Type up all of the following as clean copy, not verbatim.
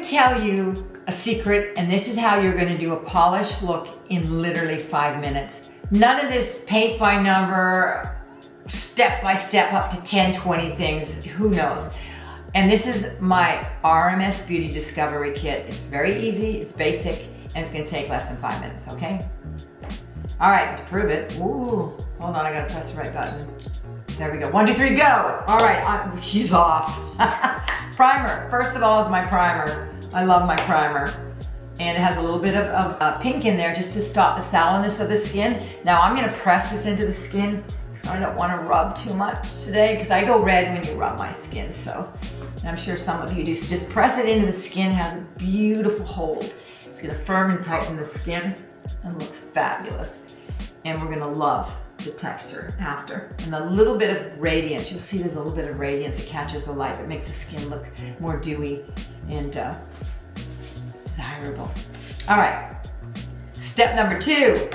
tell you a secret, and this is how you're gonna do a polished look in literally 5 minutes. None of this paint by number, step by step up to 10, 20 things, who knows. And this is my RMS Beauty Discovery Kit. It's very easy, it's basic, and it's gonna take less than 5 minutes, okay? All right, to prove it, ooh, hold on, I gotta press the right button. There we go, 1, 2, 3, go! All right, she's off. Primer, first of all is my primer. I love my primer. And it has a little bit of pink in there just to stop the sallowness of the skin. Now I'm gonna press this into the skin because I don't wanna rub too much today because I go red when you rub my skin, so I'm sure some of you do. So just press it into the skin, it has a beautiful hold. It's gonna firm and tighten the skin and look fabulous. And we're gonna love the texture after. And a little bit of radiance, you'll see there's a little bit of radiance. It catches the light, it makes the skin look more dewy and desirable. All right, step number 2, you're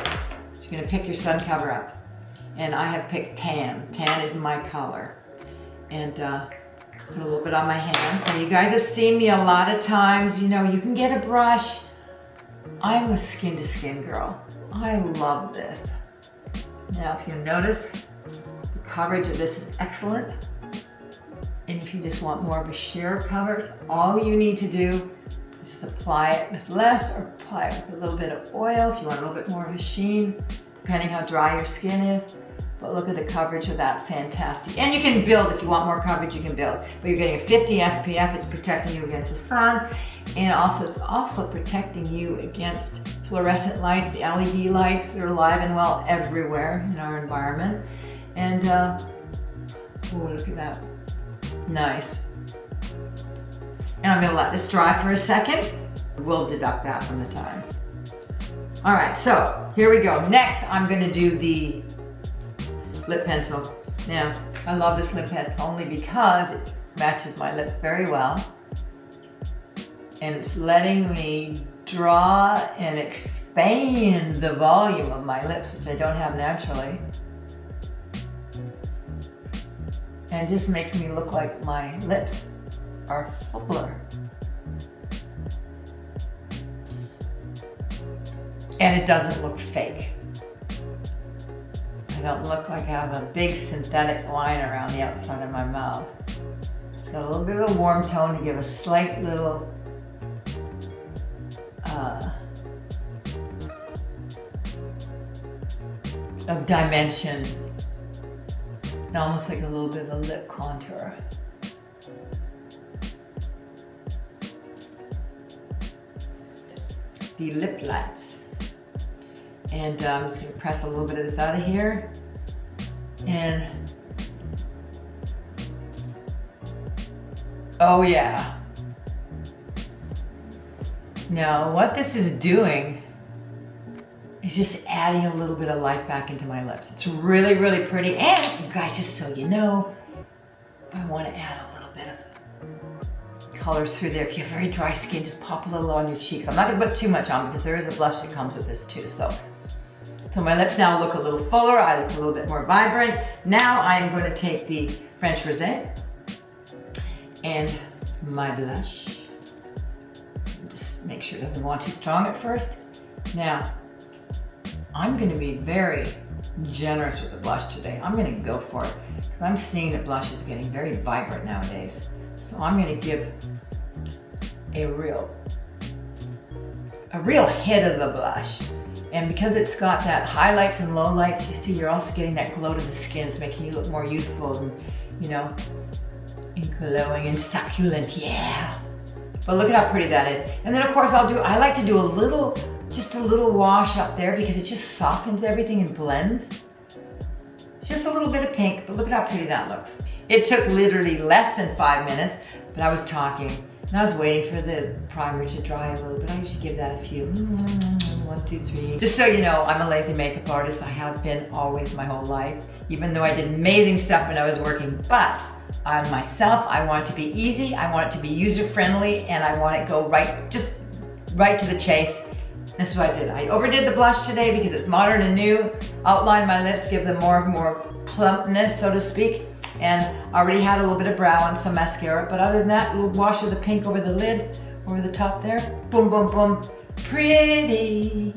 gonna pick your SunCoverup. And I have picked tan. Tan is my color. And put a little bit on my hands. Now you guys have seen me a lot of times, you know, you can get a brush. I'm a skin to skin girl. I love this. Now if you notice, the coverage of this is excellent. And if you just want more of a sheer coverage, all you need to do is apply it with less or apply it with a little bit of oil if you want a little bit more of a sheen, depending how dry your skin is. But look at the coverage of that, fantastic. And you can build, if you want more coverage, you can build. But you're getting a 50 SPF, it's protecting you against the sun. And also, it's also protecting you against fluorescent lights, the LED lights that are alive and well everywhere in our environment. And, oh, look at that, nice. And I'm gonna let this dry for a second. We'll deduct that from the time. All right, so here we go. Next, I'm gonna do the lip pencil. Now, I love this lip pencil only because it matches my lips very well. And it's letting me draw and expand the volume of my lips, which I don't have naturally. And it just makes me look like my lips are fuller. And it doesn't look fake. I don't look like I have a big synthetic line around the outside of my mouth. It's got a little bit of a warm tone to give a slight little of dimension, almost like a little bit of a lip contour. The Liplights. And I'm just gonna press a little bit of this out of here. And, oh yeah. Now what this is doing is just adding a little bit of life back into my lips. It's really, really pretty. And you guys, just so you know, I wanna add a little bit of color through there. If you have very dry skin, just pop a little on your cheeks. I'm not gonna put too much on because there is a blush that comes with this too. So my lips now look a little fuller. I look a little bit more vibrant. Now I'm gonna take the French Rosé and my blush. Just make sure it doesn't go on too strong at first. Now, I'm gonna be very generous with the blush today. I'm gonna go for it because I'm seeing that blush is getting very vibrant nowadays. So I'm gonna give a real hit of the blush. And because it's got that highlights and lowlights, you see you're also getting that glow to the skin. It's making you look more youthful and, you know, and glowing and succulent, yeah. But look at how pretty that is. And then of course I like to do just a little wash up there because it just softens everything and blends. It's just a little bit of pink, but look at how pretty that looks. It took literally less than 5 minutes, but I was talking and I was waiting for the primer to dry a little bit. I usually give that a few, 1, 2, 3. Just so you know, I'm a lazy makeup artist. I have been always my whole life, even though I did amazing stuff when I was working. But on myself, I want it to be easy. I want it to be user-friendly, and I want it to go just right to the chase. This is what I did. I overdid the blush today because it's modern and new. Outline my lips, give them more plumpness, so to speak. And I already had a little bit of brow and some mascara, but other than that, a little wash of the pink over the lid, over the top there. Boom, boom, boom. Pretty.